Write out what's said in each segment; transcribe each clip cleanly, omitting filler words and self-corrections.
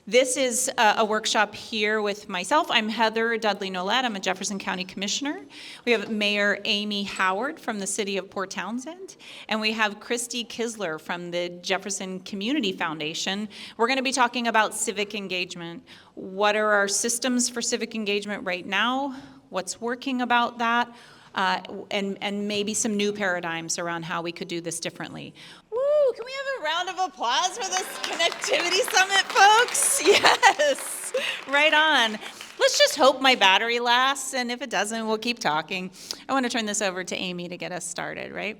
This is a workshop here with myself. I'm Heather Dudley-Nolet. I'm a Jefferson County Commissioner. We have Mayor Amy Howard from the city of Port Townsend, and we have Christy Kisler from the Jefferson Community Foundation. We're going to be talking about civic engagement. What are our systems for civic engagement right now? What's working about that? And maybe some new paradigms around how we could do this differently. Woo! Can we have a round of applause for this Connectivity Summit, folks? Yes! Right on. Let's just hope my battery lasts, and if it doesn't, we'll keep talking. I want to turn this over to Amy to get us started, right?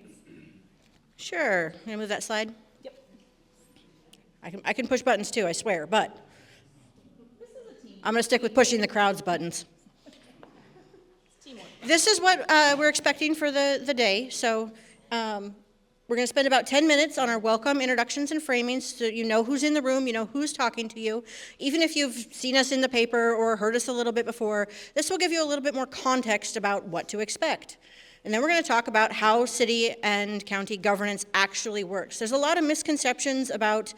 Sure. Can I move that slide? Yep. I can push buttons too, I swear, but I'm going to stick with pushing the crowd's buttons. This is what we're expecting for the day. So we're going to spend about 10 minutes on our welcome, introductions, and framings so you know who's in the room, you know who's talking to you. Even if you've seen us in the paper or heard us a little bit before, this will give you a little bit more context about what to expect. And then we're going to talk about how city and county governance actually works. There's a lot of misconceptions about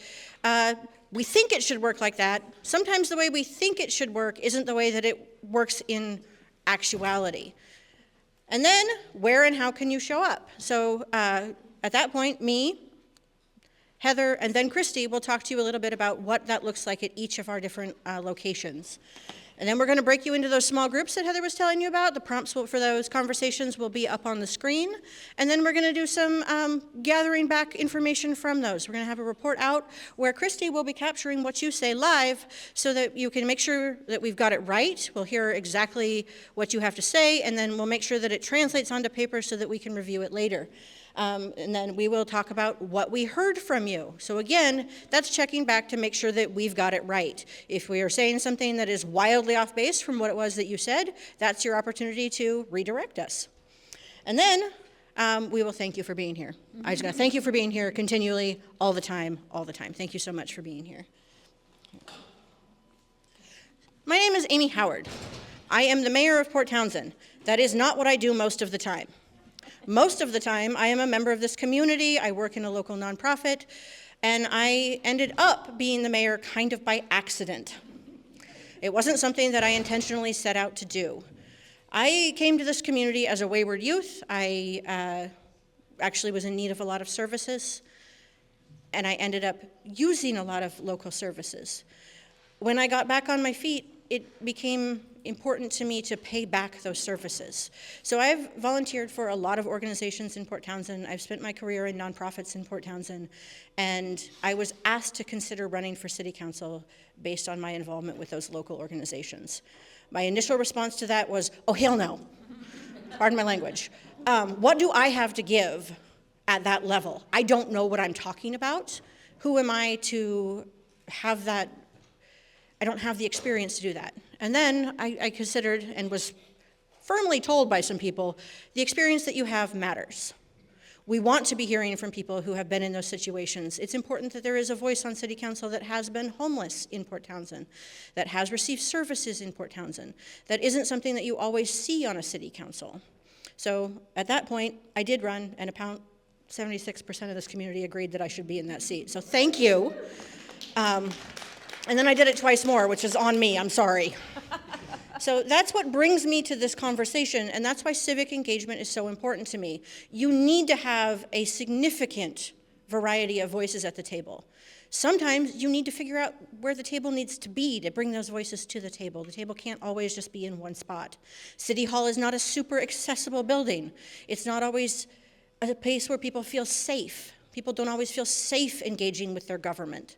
we think it should work like that. Sometimes the way we think it should work isn't the way that it works in actuality. And then, where and how can you show up? So at that point, me, Heather, and then Christy will talk to you a little bit about what that looks like at each of our different locations. And then we're going to break you into those small groups that Heather was telling you about. The prompts for those conversations will be up on the screen. And then we're going to do some gathering back information from those. We're going to have a report out where Christy will be capturing what you say live so that you can make sure that we've got it right. We'll hear exactly what you have to say, and then we'll make sure that it translates onto paper so that we can review it later. And then we will talk about what we heard from you. So again, that's checking back to make sure that we've got it right. If we are saying something that is wildly off base from what it was that you said, that's your opportunity to redirect us. And then we will thank you for being here. I was going to thank you for being here continually, all the time, all the time. Thank you so much for being here. My name is Amy Howard. I am the mayor of Port Townsend. That is not what I do most of the time. Most of the time, I am a member of this community, I work in a local nonprofit, and I ended up being the mayor kind of by accident. It wasn't something that I intentionally set out to do. I came to this community as a wayward youth. I actually was in need of a lot of services, and I ended up using a lot of local services. When I got back on my feet, it became important to me to pay back those services. So I've volunteered for a lot of organizations in Port Townsend. I've spent my career in nonprofits in Port Townsend, and I was asked to consider running for city council based on my involvement with those local organizations. My initial response to that was, oh, hell no. Pardon my language. What do I have to give at that level? I don't know what I'm talking about. Who am I to have that? I don't have the experience to do that. And then I considered and was firmly told by some people, the experience that you have matters. We want to be hearing from people who have been in those situations. It's important that there is a voice on city council that has been homeless in Port Townsend, that has received services in Port Townsend. That isn't something that you always see on a city council. So at that point, I did run, and about 76% of this community agreed that I should be in that seat. So thank you. And then I did it twice more, which is on me, I'm sorry. So that's what brings me to this conversation, and that's why civic engagement is so important to me. You need to have a significant variety of voices at the table. Sometimes you need to figure out where the table needs to be to bring those voices to the table. The table can't always just be in one spot. City Hall is not a super accessible building. It's not always a place where people feel safe. People don't always feel safe engaging with their government.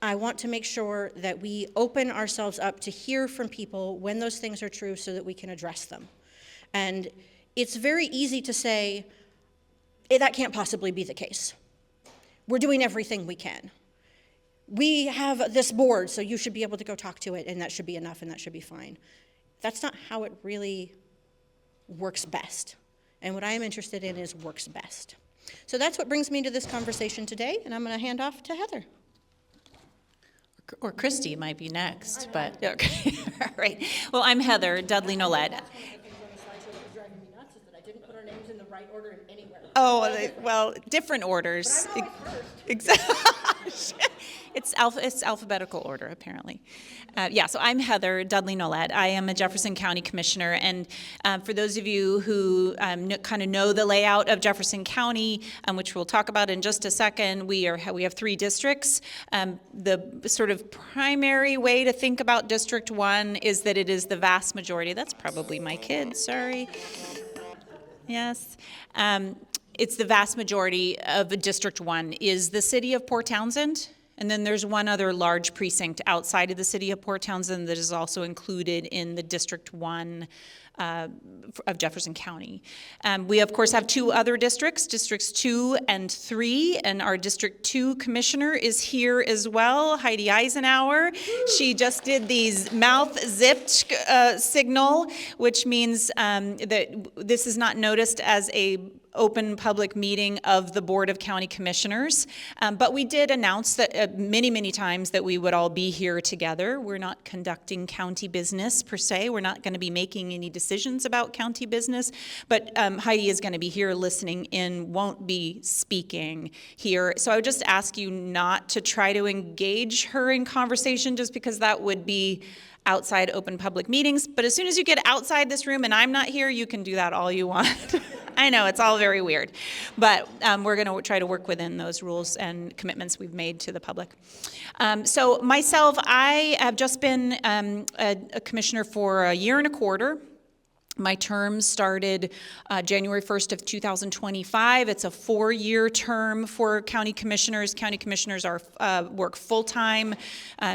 I want to make sure that we open ourselves up to hear from people when those things are true so that we can address them. And it's very easy to say, that can't possibly be the case. We're doing everything we can. We have this board, so you should be able to go talk to it, and that should be enough, and that should be fine. That's not how it really works best. And what I am interested in is works best. So that's what brings me to this conversation today, and I'm going to hand off to Heather. Or Christy might be next, but okay. All right. Well, I'm Heather Dudley-Nolet. Oh, well, different orders. Exactly. It's alphabetical order, apparently. So I'm Heather Dudley Nolet. I am a Jefferson County Commissioner, and for those of you who kind of know the layout of Jefferson County, which we'll talk about in just a second, we have 3 districts. The sort of primary way to think about District 1 is that it is the vast majority. That's probably my kid, sorry. Yes. It's the vast majority of District 1 is the city of Port Townsend, and then there's one other large precinct outside of the city of Port Townsend that is also included in the District 1 of Jefferson County. We, of course, have 2 other districts, Districts 2 and 3, and our District 2 commissioner is here as well, Heidi Eisenhower. She just did these mouth-zipped signal, which means that this is not noticed as a open public meeting of the Board of County Commissioners, but we did announce that many, many times that we would all be here together. We're not conducting county business per se. We're not going to be making any decisions about county business, but Heidi is going to be here listening in, won't be speaking here. So I would just ask you not to try to engage her in conversation, just because that would be outside open public meetings. But as soon as you get outside this room and I'm not here, you can do that all you want. I know, it's all very weird, but we're going to try to work within those rules and commitments we've made to the public. So myself, I have just been a commissioner for a year and a quarter. My term started January 1st of 2025. It's a 4-year term for county commissioners. County commissioners work full-time.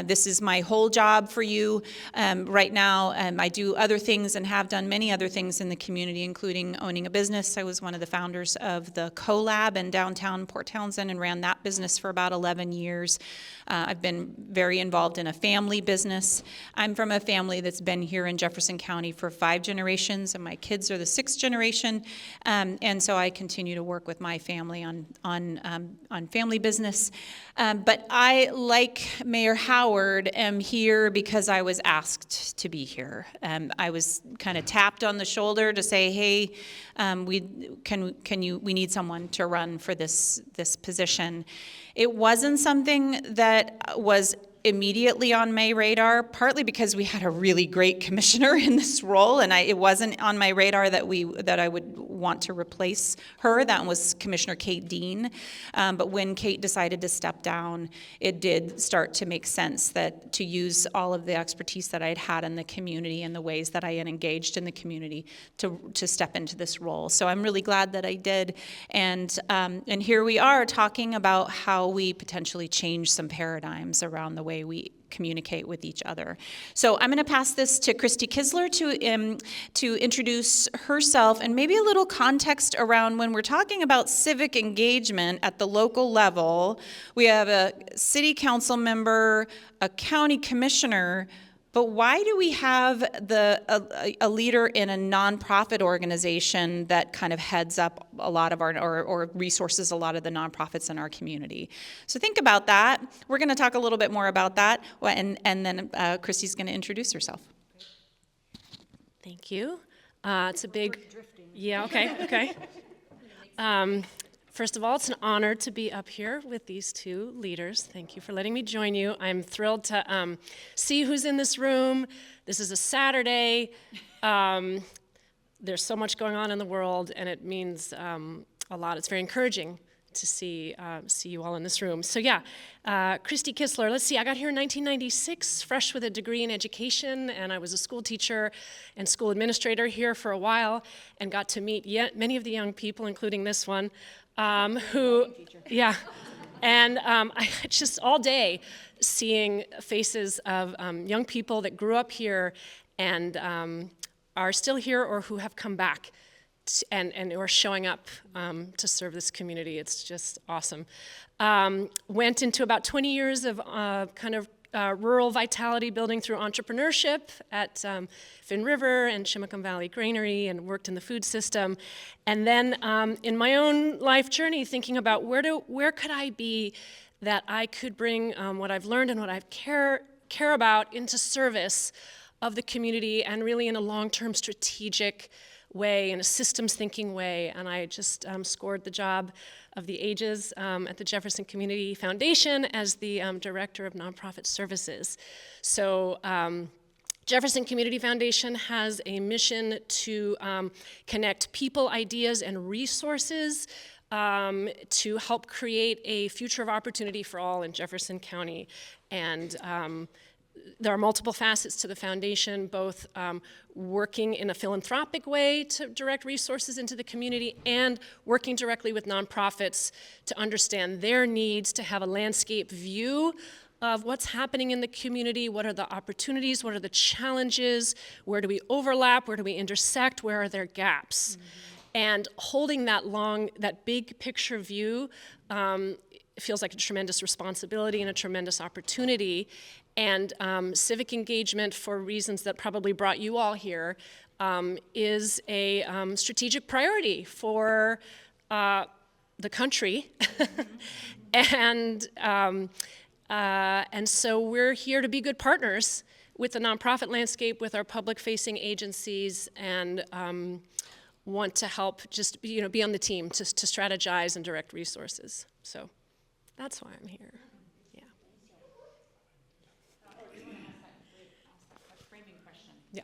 This is my whole job for you. Right now, I do other things and have done many other things in the community, including owning a business. I was one of the founders of the CoLab in downtown Port Townsend and ran that business for about 11 years. I've been very involved in a family business. I'm from a family that's been here in Jefferson County for 5 generations. And my kids are the 6th generation, and so I continue to work with my family on family business. But I, like Mayor Howard, am here because I was asked to be here. I was kind of tapped on the shoulder to say, "Hey, we need someone to run for this position." It wasn't something that was immediately on my radar, partly because we had a really great commissioner in this role, and it wasn't on my radar that I would want to replace her. That was Commissioner Kate Dean. But when Kate decided to step down, it did start to make sense that to use all of the expertise that I'd had in the community and the ways that I had engaged in the community to step into this role. So I'm really glad that I did, and here we are talking about how we potentially change some paradigms around the way we communicate with each other. So I'm going to pass this to Christy Kisler to introduce herself and maybe a little context around when we're talking about civic engagement at the local level. We have a city council member, a county commissioner, but why do we have a leader in a nonprofit organization that kind of heads up a lot of or resources a lot of the nonprofits in our community? So think about that. We're going to talk a little bit more about that, and then Christy's going to introduce herself. Thank you. It's a big, yeah, okay. First of all, it's an honor to be up here with these 2 leaders. Thank you for letting me join you. I'm thrilled to see who's in this room. This is a Saturday. There's so much going on in the world, and it means a lot. It's very encouraging to see you all in this room. So yeah, Christy Kisler, let's see, I got here in 1996, fresh with a degree in education, and I was a school teacher and school administrator here for a while, and got to meet many of the young people, including this one, and I just all day seeing faces of young people that grew up here and are still here or who have come back and who are showing up to serve this community. It's just awesome. Went into about 20 years of rural vitality building through entrepreneurship at Finn River and Chimacum Valley Granary, and worked in the food system. And then in my own life journey, thinking about where could I be that I could bring what I've learned and what I care about into service of the community, and really in a long-term strategic way, in a systems thinking way, and I just scored the job of the ages at the Jefferson Community Foundation as the Director of Nonprofit Services. So Jefferson Community Foundation has a mission to connect people, ideas, and resources to help create a future of opportunity for all in Jefferson County. And there are multiple facets to the foundation, both working in a philanthropic way to direct resources into the community and working directly with nonprofits to understand their needs, to have a landscape view of what's happening in the community, what are the opportunities, what are the challenges, where do we overlap, where do we intersect, where are there gaps? And holding that big picture view feels like a tremendous responsibility and a tremendous opportunity. And civic engagement, for reasons that probably brought you all here, is a strategic priority for the country. And so we're here to be good partners with the nonprofit landscape, with our public-facing agencies, and want to help just be on the team to strategize and direct resources. So that's why I'm here. Yeah. Yeah.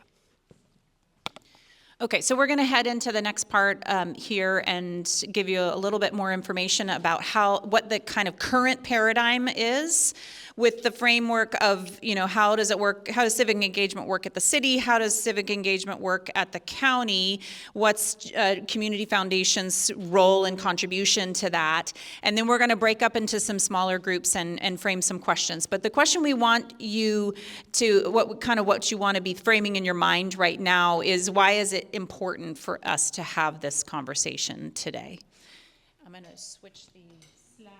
Okay, so we're going to head into the next part here and give you a little bit more information about what the kind of current paradigm is with the framework of, how does it work, how does civic engagement work at the city, how does civic engagement work at the county, what's Community Foundation's role and contribution to that, and then we're going to break up into some smaller groups and frame some questions. But the question we want you to, what you want to be framing in your mind right now is, why is it important for us to have this conversation today? I'm going to switch the slide.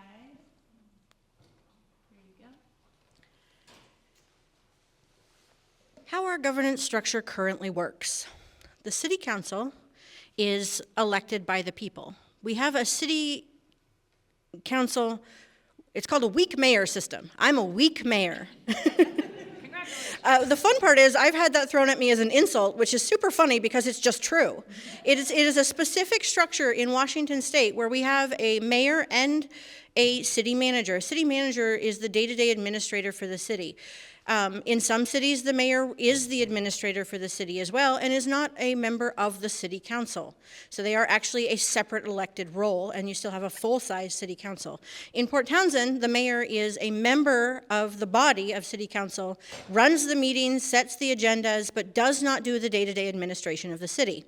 How our governance structure currently works. The city council is elected by the people. We have a city council, it's called a weak mayor system. I'm a weak mayor. The fun part is I've had that thrown at me as an insult, which is super funny because it's just true. It is a specific structure in Washington state where we have a mayor and a city manager. A city manager is the day-to-day administrator for the city. In some cities, the mayor is the administrator for the city as well and is not a member of the city council. So they are actually a separate elected role, and you still have a full-size city council. In Port Townsend, the mayor is a member of the body of city council, runs the meetings, sets the agendas, but does not do the day-to-day administration of the city.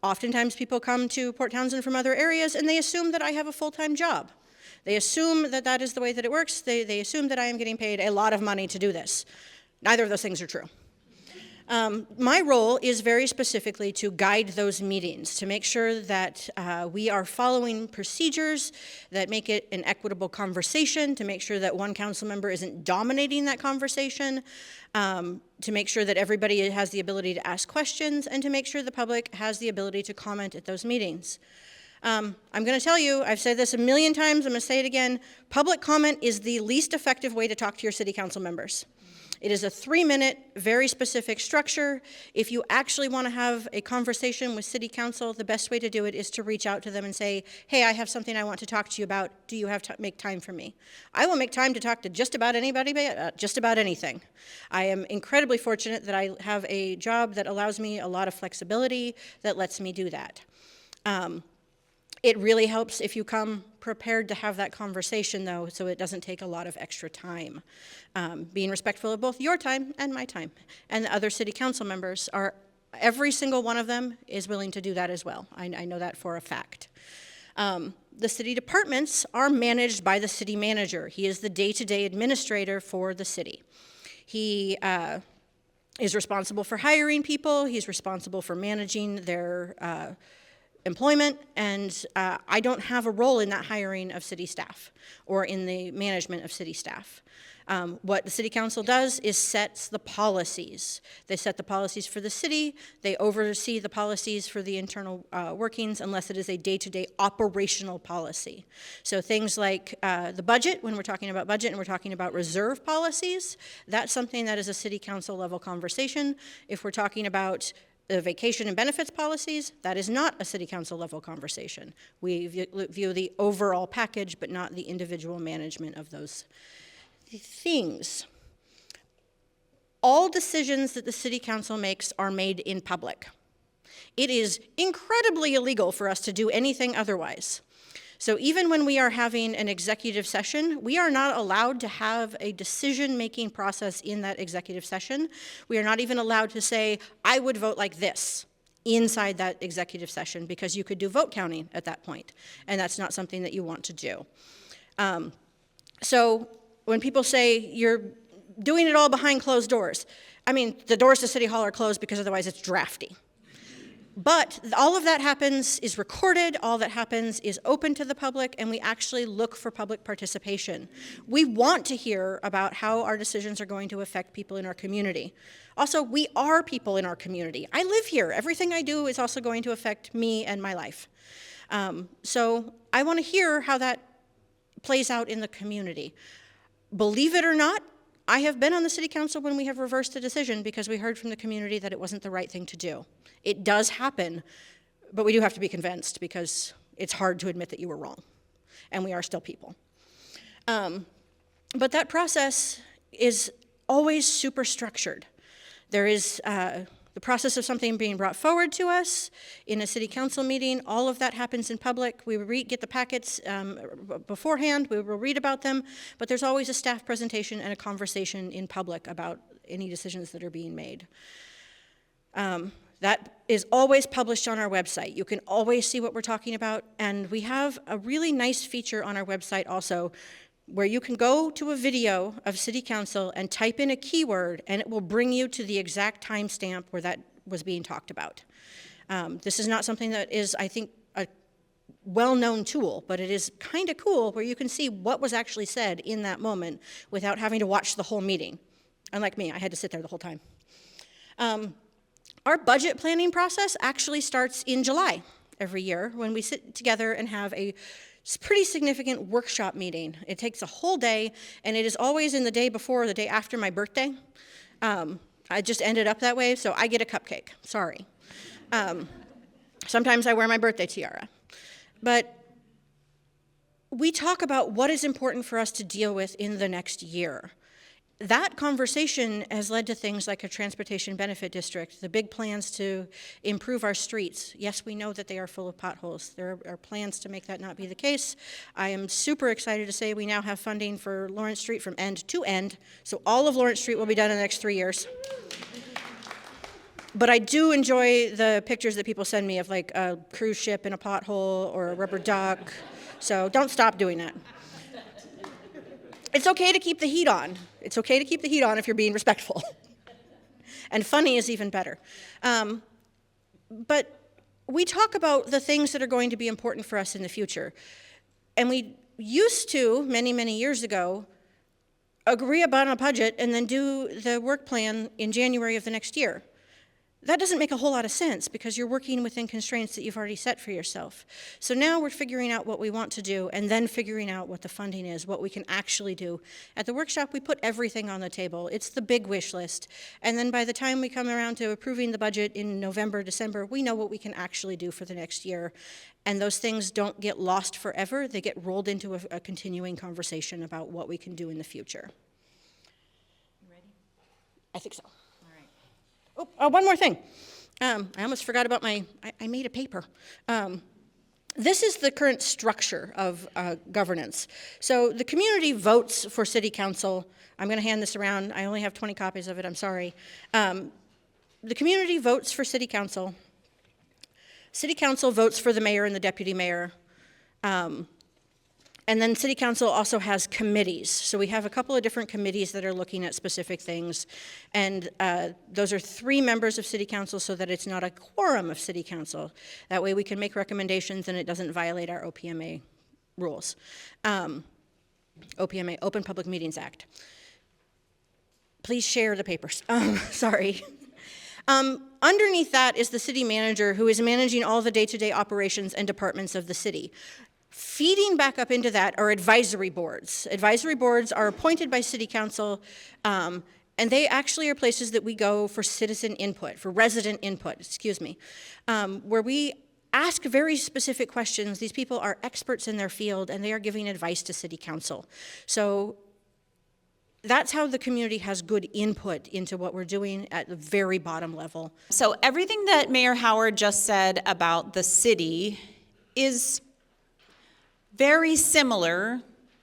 Oftentimes people come to Port Townsend from other areas and they assume that I have a full-time job. They assume that that is the way that it works. They assume that I am getting paid a lot of money to do this. Neither of those things are true. My role is very specifically to guide those meetings, to make sure that we are following procedures that make it an equitable conversation, to make sure that one council member isn't dominating that conversation, to make sure that everybody has the ability to ask questions, and to make sure the public has the ability to comment at those meetings. I'm going to tell you, I've said this a million times, I'm going to say it again, public comment is the least effective way to talk to your city council members. It is a 3-minute, very specific structure. If you actually want to have a conversation with city council, the best way to do it is to reach out to them and say, hey, I have something I want to talk to you about. Do you have to make time for me? I will make time to talk to just about anybody, just about anything. I am incredibly fortunate that I have a job that allows me a lot of flexibility that lets me do that. It really helps if you come prepared to have that conversation, though, so it doesn't take a lot of extra time. Being respectful of both your time and my time. And the other city council members are, every single one of them is willing to do that as well. I know that for a fact. The city departments are managed by the city manager. He is the day-to-day administrator for the city. He is responsible for hiring people. He's responsible for managing their employment, and I don't have a role in that hiring of city staff or in the management of city staff. What the city council does is sets the policies. They set the policies for the city. They oversee the policies for the internal workings unless it is a day-to-day operational policy. So things like the budget, when we're talking about budget and we're talking about reserve policies, that's something that is a city council level conversation. If we're talking about the vacation and benefits policies, that is not a city council level conversation. We view the overall package, but not the individual management of those things. All decisions that the city council makes are made in public. It is incredibly illegal for us to do anything otherwise. So even when we are having an executive session, we are not allowed to have a decision-making process in that executive session. We are not even allowed to say, I would vote like this inside that executive session, because you could do vote counting at that point, and that's not something that you want to do. So when people say you're doing it all behind closed doors, I mean, the doors to City Hall are closed because otherwise it's drafty. But all of that happens is recorded, all that happens is open to the public, and we actually look for public participation. We want to hear about how our decisions are going to affect people in our community. Also, we are people in our community. I live here. Everything I do is also going to affect me and my life. So I want to hear how that plays out in the community. Believe it or not, I have been on the city council when we have reversed a decision because we heard from the community that it wasn't the right thing to do. It does happen, but we do have to be convinced because it's hard to admit that you were wrong, and we are still people. But that process is always super structured. There is the process of something being brought forward to us in a city council meeting. All of that happens in public. We get the packets beforehand. We will read about them, but there's always a staff presentation and a conversation in public about any decisions that are being made. That is always published on our website. You can always see what we're talking about, and we have a really nice feature on our website also where you can go to a video of city council and type in a keyword, and it will bring you to the exact timestamp where that was being talked about. This is not something that is, I think, a well-known tool, but it is kind of cool where you can see what was actually said in that moment without having to watch the whole meeting. Unlike me, I had to sit there the whole time. Our budget planning process actually starts in July every year when we sit together and have a pretty significant workshop meeting. It takes a whole day, and it is always in the day before or the day after my birthday. I just ended up that way, so I get a cupcake. Sorry. Sometimes I wear my birthday tiara. But we talk about what is important for us to deal with in the next year. That conversation has led to things like a transportation benefit district, the big plans to improve our streets. Yes, we know that they are full of potholes. There are plans to make that not be the case. I am super excited to say we now have funding for Lawrence Street from end to end, so all of Lawrence Street will be done in the next 3 years. But I do enjoy the pictures that people send me of like a cruise ship in a pothole or a rubber duck, so don't stop doing that. It's okay to keep the heat on. It's okay to keep the heat on if you're being respectful. And funny is even better. But we talk about the things that are going to be important for us in the future. And we used to, many, many years ago, agree about a budget and then do the work plan in January of the next year. That doesn't make a whole lot of sense because you're working within constraints that you've already set for yourself. So now we're figuring out what we want to do and then figuring out what the funding is, what we can actually do. At the workshop, we put everything on the table. It's the big wish list. And then by the time we come around to approving the budget in November, December, we know what we can actually do for the next year. And those things don't get lost forever. They get rolled into a continuing conversation about what we can do in the future. You ready? I think so. Oh, one more thing. I almost forgot about I made a paper. This is the current structure of governance. So the community votes for city council. I'm going to hand this around. I only have 20 copies of it. I'm sorry. The community votes for city council. City council votes for the mayor and the deputy mayor. And then city council also has committees. So we have a couple of different committees that are looking at specific things. And those are 3 members of city council so that it's not a quorum of city council. That way we can make recommendations and it doesn't violate our OPMA rules. OPMA, Open Public Meetings Act. Please share the papers. Sorry. Underneath that is the city manager who is managing all the day-to-day operations and departments of the city. Feeding back up into that are advisory boards. Advisory boards are appointed by city council, and And they actually are places that we go for citizen input, for resident input, where we ask very specific questions. These people are experts in their field, and they are giving advice to city council. So that's how the community has good input into what we're doing at the very bottom level. So everything that Mayor Howard just said about the city is very similar,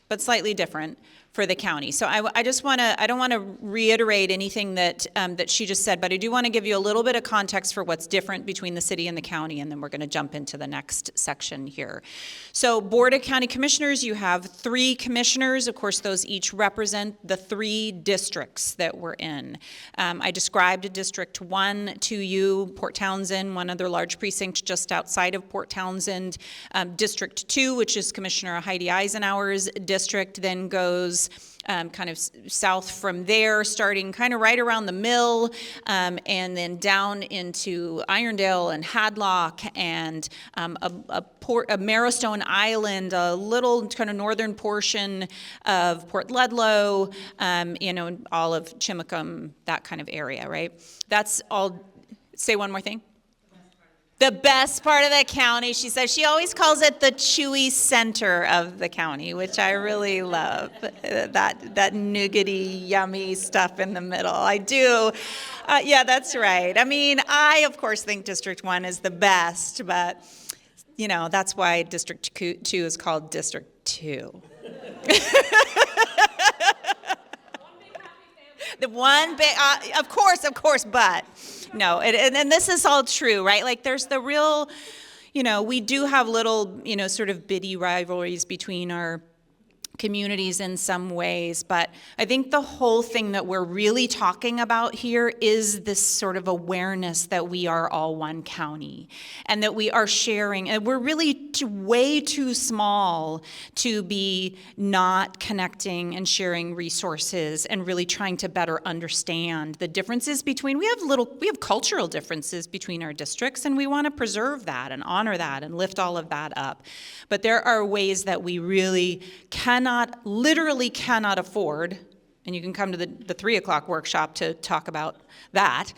but slightly different for the county. So I just want to, I don't want to reiterate anything that that she just said, but I do want to give you a little bit of context for what's different between the city and the county, and then we're going to jump into the next section here. So Board of County Commissioners, you have 3 commissioners. Of course, those each represent the 3 districts that we're in. I described District 1 to you, Port Townsend, one other large precinct just outside of Port Townsend. District 2, which is Commissioner Heidi Eisenhower's district, then goes kind of south from there, starting kind of right around the mill, and then down into Irondale and Hadlock and a Marrowstone Island, a little kind of northern portion of Port Ludlow, all of Chimacum, that kind of area, right? That's all. Say one more thing. The best part of the county, she says. She always calls it the chewy center of the county, which I really love. That nougaty, yummy stuff in the middle. I do. Yeah, that's right. I mean, I, of course, think District 1 is the best, but, that's why District 2 is called District 2. The one big, of course, but no, and this is all true, right? Like there's the real, we do have little, sort of bitty rivalries between our communities in some ways, but I think the whole thing that we're really talking about here is this sort of awareness that we are all one county and that we are sharing, and we're really way too small to be not connecting and sharing resources and really trying to better understand the differences between, we have cultural differences between our districts, and we want to preserve that and honor that and lift all of that up. But there are ways that we really literally cannot afford, and you can come to the 3 o'clock workshop to talk about that.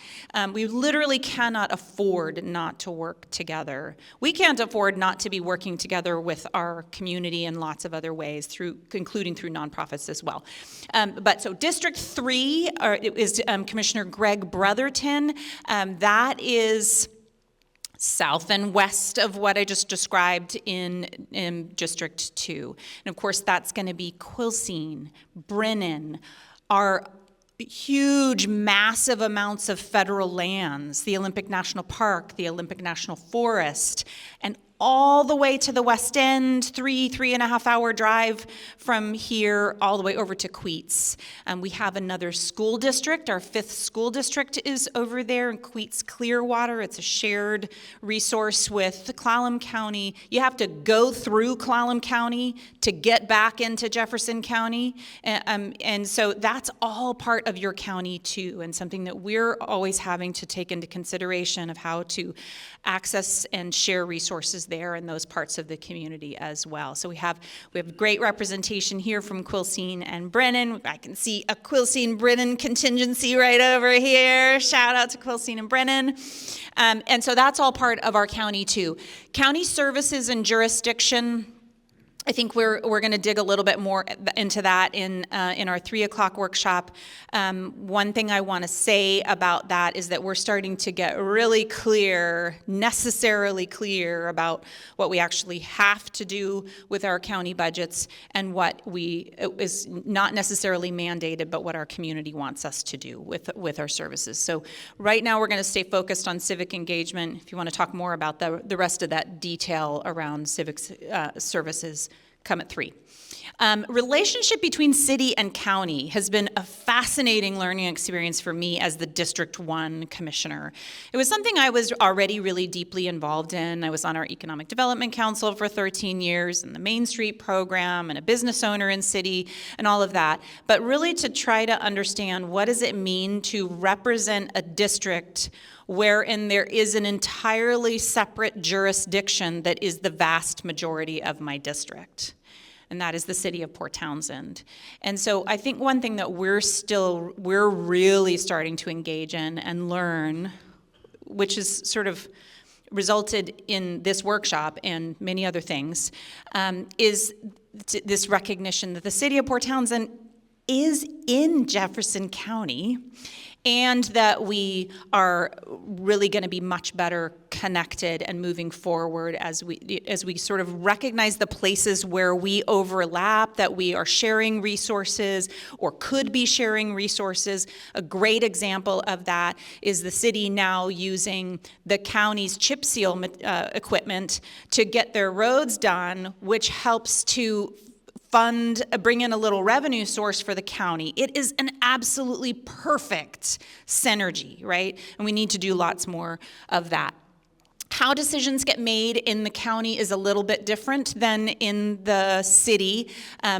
We literally cannot afford not to work together. We can't afford not to be working together with our community in lots of other ways, including through nonprofits as well. But so District 3 is Commissioner Greg Brotherton. That is south and west of what I just described in District 2. And of course, that's going to be Quilcene, Brennan, our huge, massive amounts of federal lands, the Olympic National Park, the Olympic National Forest, and all the way to the West End, 3.5 hour drive from here all the way over to Queets. We have another school district. Our 5th school district is over there in Queets Clearwater. It's a shared resource with Clallam County. You have to go through Clallam County to get back into Jefferson County. And so that's all part of your county too, and something that we're always having to take into consideration of how to access and share resources there in those parts of the community as well. So we have great representation here from Quilcene and Brennan. I can see a Quilcene-Brennan contingency right over here. Shout out to Quilcene and Brennan. And so that's all part of our county too. County services and jurisdiction, I think we're going to dig a little bit more into that in our 3 o'clock workshop. One thing I want to say about that is that we're starting to get really clear, necessarily clear about what we actually have to do with our county budgets and what is not necessarily mandated, but what our community wants us to do with our services. So right now we're going to stay focused on civic engagement. If you want to talk more about the rest of that detail around civic services, come at 3. Relationship between city and county has been a fascinating learning experience for me as the District 1 commissioner. It was something I was already really deeply involved in. I was on our Economic Development Council for 13 years, and the Main Street program, and a business owner in city, and all of that. But really to try to understand, what does it mean to represent a district wherein there is an entirely separate jurisdiction that is the vast majority of my district? and that is the city of Port Townsend. And so I think one thing that we're really starting to engage in and learn, which is sort of resulted in this workshop and many other things, is this recognition that the city of Port Townsend is in Jefferson County, and that we are really going to be much better connected and moving forward as we sort of recognize the places where we overlap, that we are sharing resources or could be sharing resources. A great example of that is the city now using the county's chip seal equipment to get their roads done, which helps to bring in a little revenue source for the county. It is an absolutely perfect synergy, right? And we need to do lots more of that. How decisions get made in the county is a little bit different than in the city.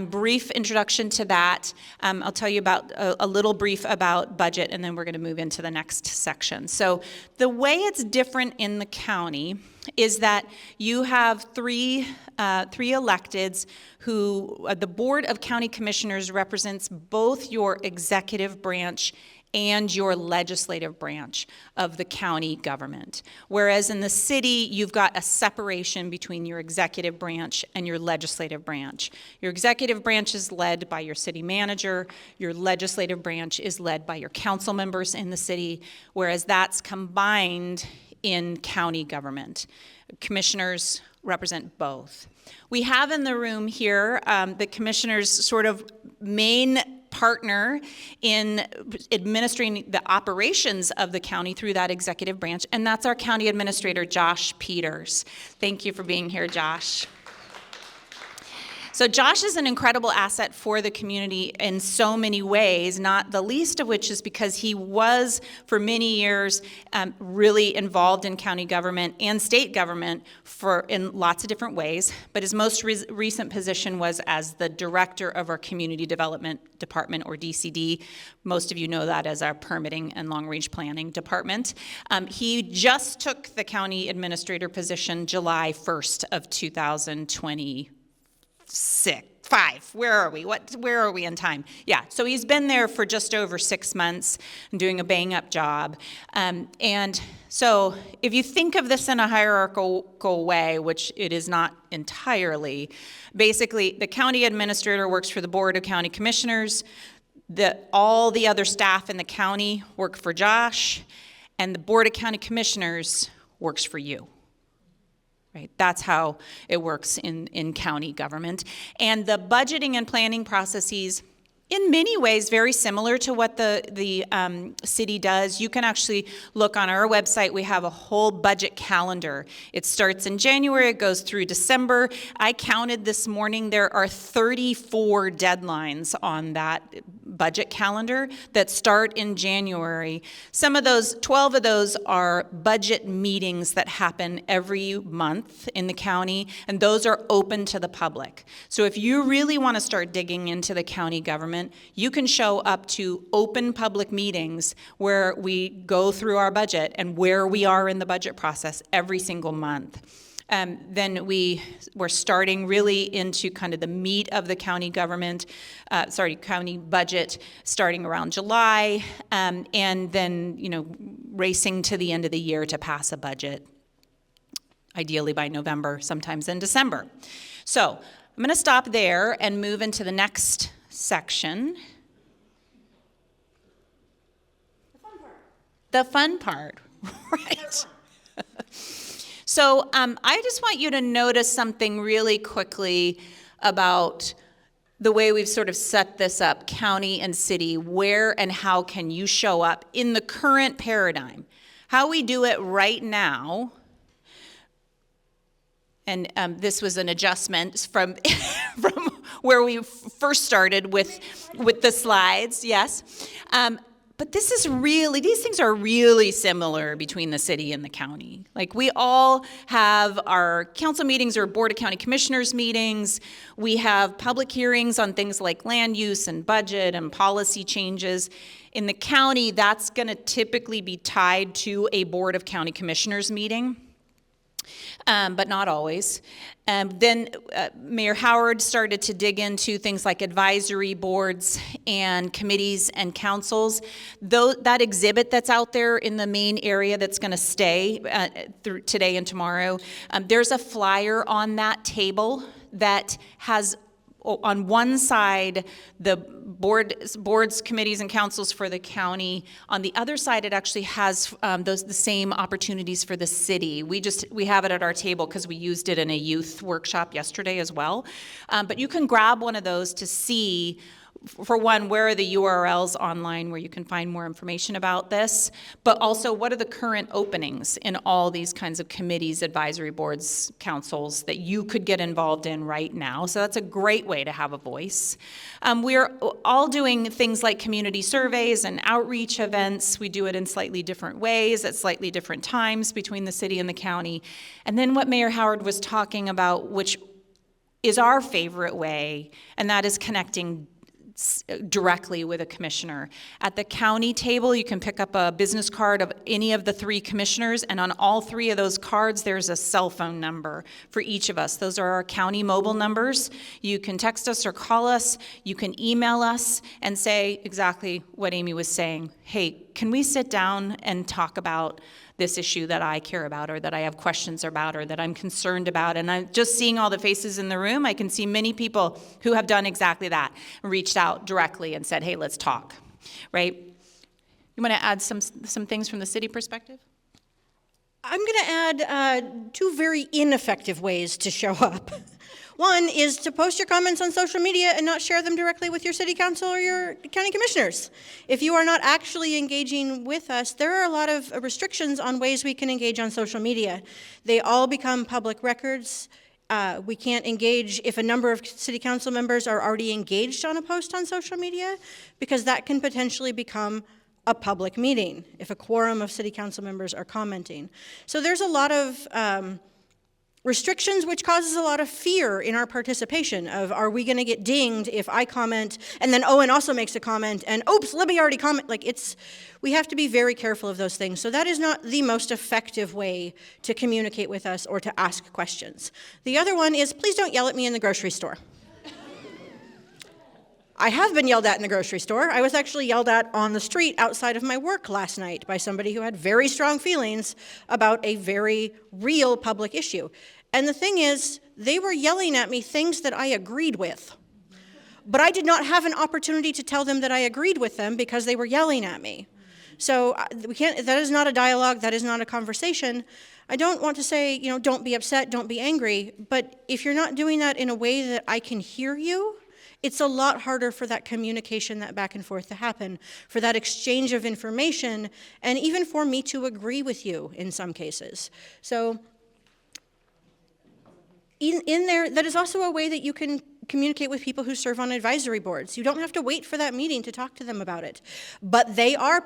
Brief introduction to that. I'll tell you about a little brief about budget, and then we're going to move into the next section. So the way it's different in the county is that you have three electeds who, the Board of County Commissioners represents both your executive branch and your legislative branch of the county government. Whereas in the city, you've got a separation between your executive branch and your legislative branch. Your executive branch is led by your city manager. Your legislative branch is led by your council members in the city, whereas that's combined in county government. Commissioners represent both. We have in the room here the commissioner's sort of main partner in administering the operations of the county through that executive branch, and that's our county administrator, Josh Peters. Thank you for being here, Josh. So Josh is an incredible asset for the community in so many ways, not the least of which is because he was, for many years, really involved in county government and state government in lots of different ways. But his most recent position was as the director of our Community Development Department, or DCD. Most of you know that as our Permitting and Long-Range Planning Department. He just took the county administrator position July 1st of 2020. Where are we in time? Yeah, so he's been there for just over 6 months and doing a bang-up job. And so if you think of this in a hierarchical way, which it is not entirely, basically the county administrator works for the Board of County Commissioners, all the other staff in the county work for Josh, and the Board of County Commissioners works for you. Right? That's how it works in county government. And the budgeting and planning processes, in many ways, very similar to what the city does. You can actually look on our website. We have a whole budget calendar. It starts in January. It goes through December. I counted this morning. There are 34 deadlines on that budget calendar that start in January. 12 of those are budget meetings that happen every month in the county, and those are open to the public. So if you really want to start digging into the county government, you can show up to open public meetings where we go through our budget and where we are in the budget process every single month. Then we're starting really into kind of the meat of the county government, county budget starting around July, and then, racing to the end of the year to pass a budget, ideally by November, sometimes in December. So I'm going to stop there and move into the next section. The fun part, right? So I just want you to notice something really quickly about the way we've sort of set this up, county and city. Where and how can you show up in the current paradigm? How we do it right now, and this was an adjustment from where we first started with the slides, yes. But these things are really similar between the city and the county. Like, we all have our council meetings or Board of County Commissioners meetings. We have public hearings on things like land use and budget and policy changes. In the county, that's going to typically be tied to a Board of County Commissioners meeting. but not always. Then Mayor Howard started to dig into things like advisory boards and committees and councils. That exhibit that's out there in the main area that's going to stay through today and tomorrow, there's a flyer on that table that has on one side the boards, committees, and councils for the county. On the other side, it actually has the same opportunities for the city. We have it at our table because we used it in a youth workshop yesterday as well. But you can grab one of those to see, for one, where are the URLs online where you can find more information about this, but also what are the current openings in all these kinds of committees, advisory boards, councils that you could get involved in right now. So that's a great way to have a voice. We're all doing things like community surveys and outreach events. We do it in slightly different ways at slightly different times between the city and the county. And then what Mayor Howard was talking about, which is our favorite way, and that is connecting directly with a commissioner. At the county table, you can pick up a business card of any of the 3 commissioners, and on all 3 of those cards, there's a cell phone number for each of us. Those are our county mobile numbers. You can text us or call us. You can email us and say exactly what Amy was saying. Hey, can we sit down and talk about this issue that I care about, or that I have questions about, or that I'm concerned about? And I'm just seeing all the faces in the room. I can see many people who have done exactly that, reached out directly and said, hey, let's talk, right? You want to add some things from the city perspective? I'm going to add 2 very ineffective ways to show up. One is to post your comments on social media and not share them directly with your city council or your county commissioners. If you are not actually engaging with us, there are a lot of restrictions on ways we can engage on social media. They all become public records. We can't engage if a number of city council members are already engaged on a post on social media, because that can potentially become a public meeting if a quorum of city council members are commenting. So there's a lot of restrictions, which causes a lot of fear in our participation of, are we going to get dinged if I comment and then Owen also makes a comment and oops, let me already comment. We have to be very careful of those things. So that is not the most effective way to communicate with us or to ask questions. The other one is, please don't yell at me in the grocery store. I have been yelled at in the grocery store. I was actually yelled at on the street outside of my work last night by somebody who had very strong feelings about a very real public issue. And the thing is, they were yelling at me things that I agreed with. But I did not have an opportunity to tell them that I agreed with them because they were yelling at me. So that is not a dialogue, that is not a conversation. I don't want to say, don't be upset, don't be angry, but if you're not doing that in a way that I can hear you, it's a lot harder for that communication, that back and forth to happen, for that exchange of information, and even for me to agree with you in some cases. So in there, that is also a way that you can communicate with people who serve on advisory boards. You don't have to wait for that meeting to talk to them about it. But they are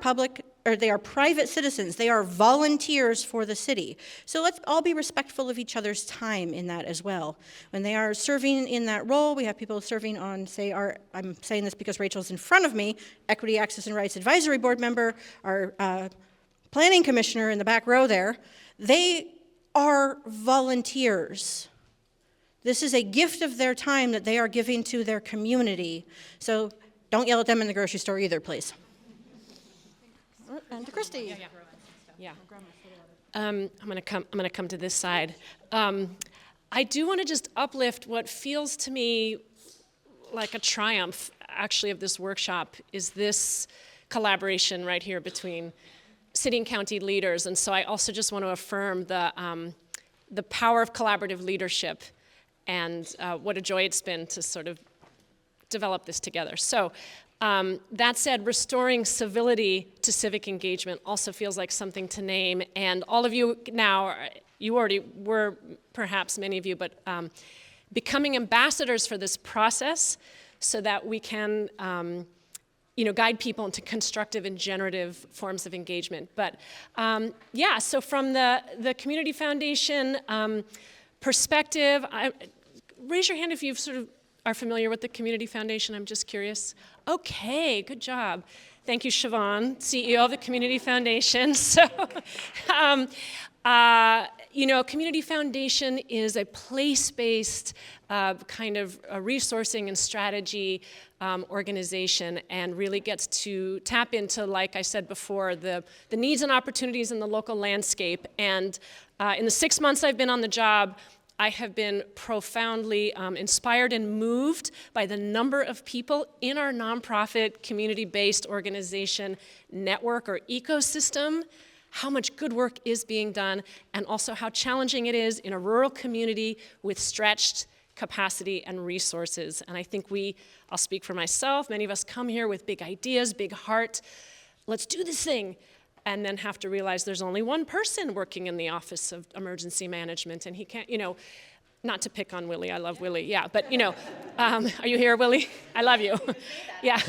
they are private citizens. They are volunteers for the city. So let's all be respectful of each other's time in that as well. When they are serving in that role, we have people serving on, I'm saying this because Rachel's in front of me, Equity, Access, and Rights Advisory Board member, our planning commissioner in the back row there. They are volunteers. This is a gift of their time that they are giving to their community. So don't yell at them in the grocery store either, please. And to Christy. Yeah. I'm going to come to this side. I do want to just uplift what feels to me like a triumph, actually, of this workshop, is this collaboration right here between city and county leaders. And so I also just want to affirm the power of collaborative leadership, and what a joy it's been to sort of develop this together. So that said, restoring civility to civic engagement also feels like something to name. And all of you now, you already were, perhaps many of you, but becoming ambassadors for this process so that we can guide people into constructive and generative forms of engagement. But so from the Community Foundation perspective, raise your hand if you sort of are familiar with the Community Foundation. I'm just curious. Okay, good job. Thank you, Siobhan, CEO of the Community Foundation. So You know, Community Foundation is a place-based kind of a resourcing and strategy organization, and really gets to tap into, like I said before, the needs and opportunities in the local landscape. And in the 6 months I've been on the job, I have been profoundly inspired and moved by the number of people in our nonprofit, community-based organization network or ecosystem, how much good work is being done, and also how challenging it is in a rural community with stretched capacity and resources. And I think I'll speak for myself, many of us come here with big ideas, big heart, let's do this thing, and then have to realize there's only one person working in the Office of Emergency Management, and he can't, you know, not to pick on Willie, I love Willie, yeah, but you know, are you here, Willie? I love you. Yeah.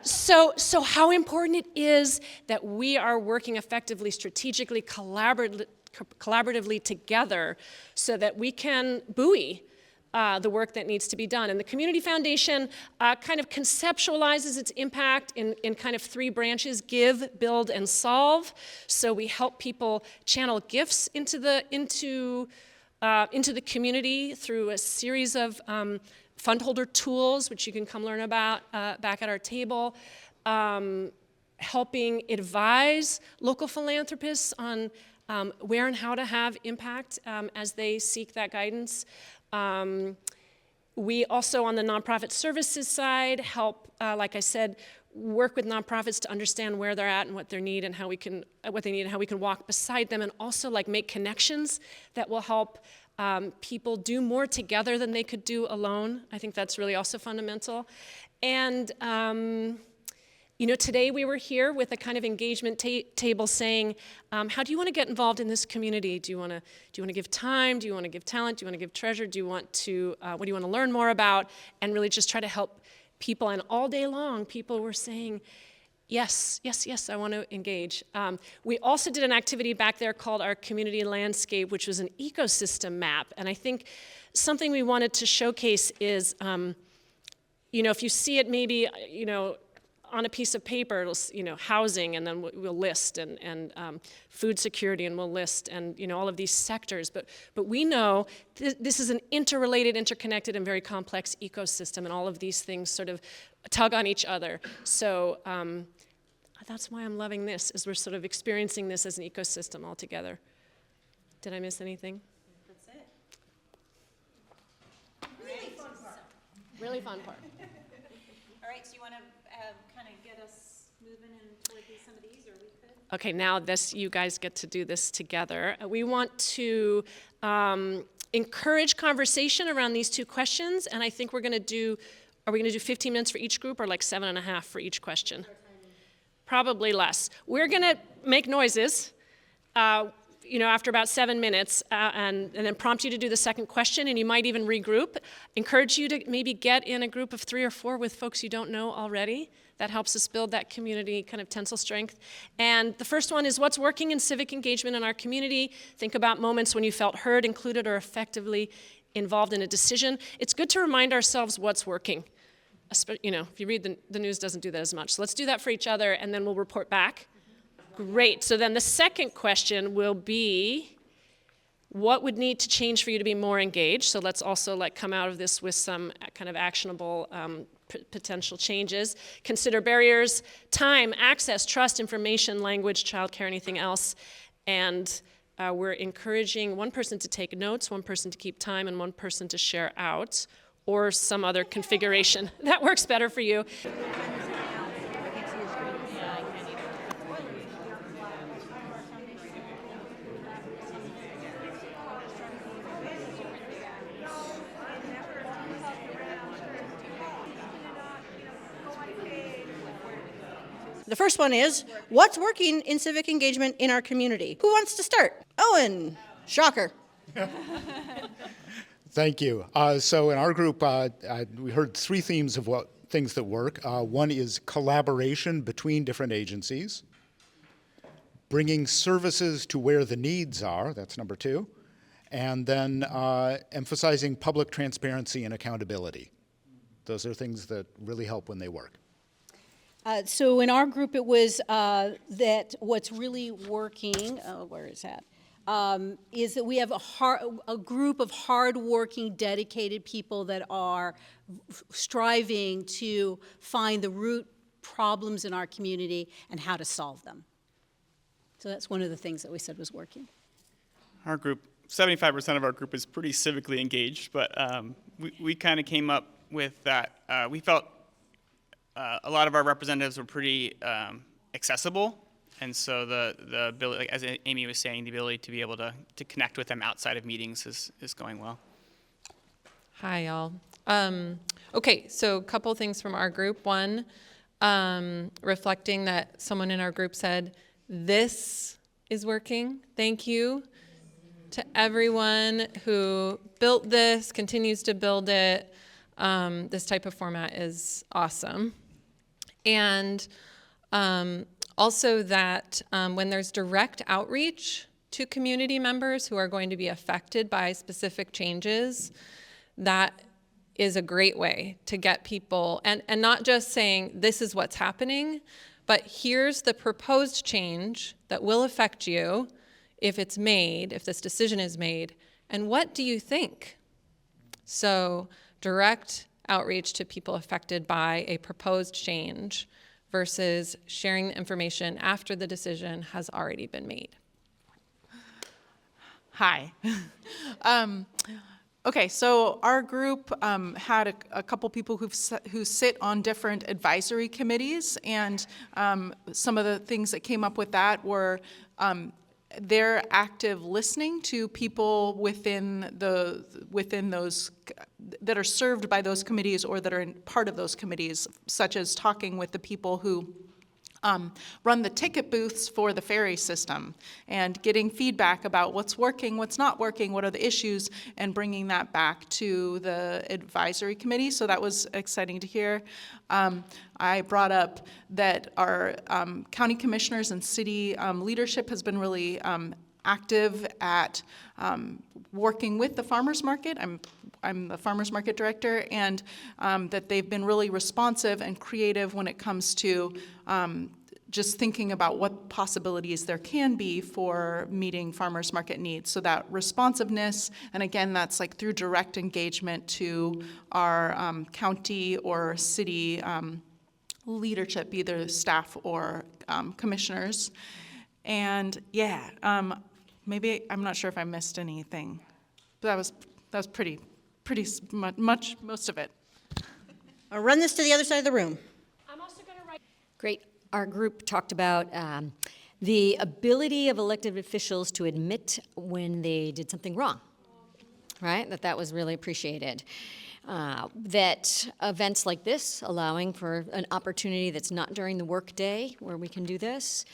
So how important it is that we are working effectively, strategically, collaboratively together so that we can buoy the work that needs to be done. And the Community Foundation kind of conceptualizes its impact in kind of 3 branches: give, build, and solve. So we help people channel gifts into the community through a series of fund holder tools, which you can come learn about back at our table, helping advise local philanthropists on where and how to have impact as they seek that guidance. We also, on the nonprofit services side, help, like I said, work with nonprofits to understand where they're at and what they need and how we can walk beside them, and also like make connections that will help people do more together than they could do alone. I think that's really also fundamental. And you know, today we were here with a kind of engagement table saying, how do you want to get involved in this community? Do you want to give time? Do you want to give talent? Do you want to give treasure? Do you want to, what do you want to learn more about? And really just try to help people. And all day long, people were saying, yes, yes, yes, I want to engage. We also did an activity back there called our Community Landscape, which was an ecosystem map. And I think something we wanted to showcase is, you know, if you see it maybe, you know, on a piece of paper, it'll, you know, housing, and then we'll list, and food security, and we'll list, and, you know, all of these sectors. But we know this is an interrelated, interconnected, and very complex ecosystem, and all of these things sort of tug on each other. So that's why I'm loving this, is we're sort of experiencing this as an ecosystem all together. Did I miss anything? That's it. Really fun part. Really fun part. All right, so you want to kind of get us moving in toward some of these, or we could? Okay, now you guys get to do this together. We want to encourage conversation around these 2 questions, and I think are we going to do 15 minutes for each group, or like 7.5 for each question? Probably less. We're going to make noises, you know, after about 7 minutes, and then prompt you to do the second question, and you might even regroup. Encourage you to maybe get in a group of 3 or 4 with folks you don't know already. That helps us build that community kind of tensile strength. And the first one is, what's working in civic engagement in our community? Think about moments when you felt heard, included, or effectively involved in a decision. It's good to remind ourselves what's working. You know, if you read the news, doesn't do that as much. So let's do that for each other, and then we'll report back. Great. So then the second question will be, what would need to change for you to be more engaged? So let's also like come out of this with some kind of actionable potential changes. Consider barriers: time, access, trust, information, language, childcare, anything else. And we're encouraging one person to take notes, one person to keep time, and one person to share out, or some other configuration that works better for you. The first one is, what's working in civic engagement in our community? Who wants to start? Owen. Shocker. Thank you. So in our group, we heard 3 themes of things that work. One is collaboration between different agencies, bringing services to where the needs are, that's number 2, and then emphasizing public transparency and accountability. Those are things that really help when they work. So in our group, it was that what's really working, where is that? Is that we have a group of hardworking, dedicated people that are striving to find the root problems in our community and how to solve them. So that's one of the things that we said was working. Our group, 75% of our group is pretty civically engaged, but we kind of came up with that. We felt a lot of our representatives were pretty accessible, and so the ability, like, as Amy was saying, the ability to be able to connect with them outside of meetings is going well. Hi, y'all. Okay, so a couple things from our group. One, reflecting that someone in our group said, this is working. Thank you to everyone who built this, continues to build it. This type of format is awesome. And also that when there's direct outreach to community members who are going to be affected by specific changes, that is a great way to get people, and not just saying this is what's happening, but here's the proposed change that will affect you if it's made, if this decision is made, and what do you think? So direct outreach to people affected by a proposed change versus sharing the information after the decision has already been made. Hi. Okay, so our group had a couple people who sit on different advisory committees, and some of the things that came up with that were their active listening to people within those that are served by those committees or that are in part of those committees, such as talking with the people who run the ticket booths for the ferry system and getting feedback about what's working, what's not working, what are the issues, and bringing that back to the advisory committee. So that was exciting to hear. I brought up that our county commissioners and city leadership has been really active at working with the farmers market. I'm the farmers market director, and that they've been really responsive and creative when it comes to just thinking about what possibilities there can be for meeting farmers market needs. So that responsiveness, and again, that's like through direct engagement to our county or city leadership, either staff or commissioners. And yeah, maybe, I'm not sure if I missed anything, but that was pretty much most of it. I'll run this to the other side of the room. I'm also going to write. Great. Our group talked about the ability of elected officials to admit when they did something wrong, right? That was really appreciated. That events like this, allowing for an opportunity that's not during the workday where we can do this.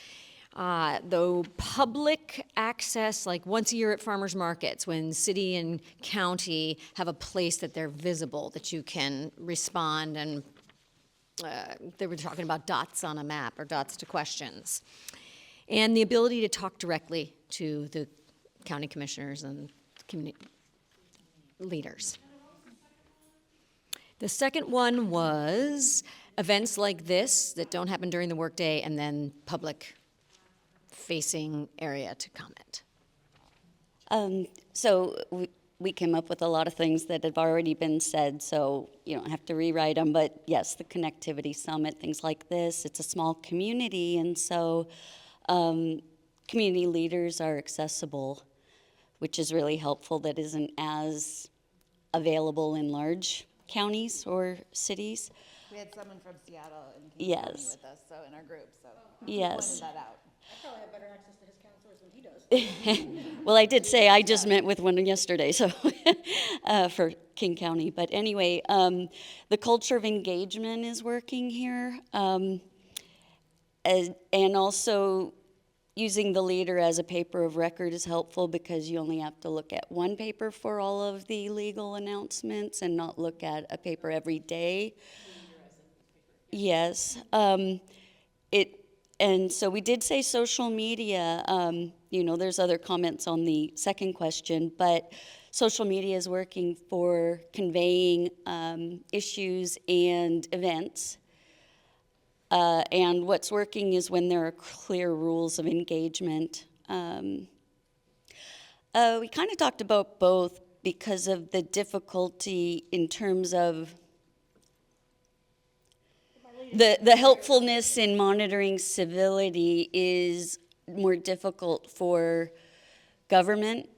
Though public access, like once a year at farmers markets, when city and county have a place that they're visible, that you can respond, and they were talking about dots on a map or dots to questions. And the ability to talk directly to the county commissioners and community leaders. The second one was events like this that don't happen during the workday, and then public facing area to comment. So we came up with a lot of things that have already been said, so you don't have to rewrite them. But yes, the Connectivity Summit, things like this. It's a small community, and so community leaders are accessible, which is really helpful. That isn't as available in large counties or cities. We had someone from Seattle and Yes. with us, so in our group, so Yes. pointed that out. I probably have better access to his counselors than he does. Well, I did say I just met with one yesterday, so for King County. But anyway, the culture of engagement is working here, and also using the leader as a paper of record is helpful because you only have to look at one paper for all of the legal announcements and not look at a paper every day. Yes. And so we did say social media. There's other comments on the second question, but social media is working for conveying issues and events. And what's working is when there are clear rules of engagement. We kind of talked about both because of the difficulty in terms of the helpfulness in monitoring civility is more difficult for government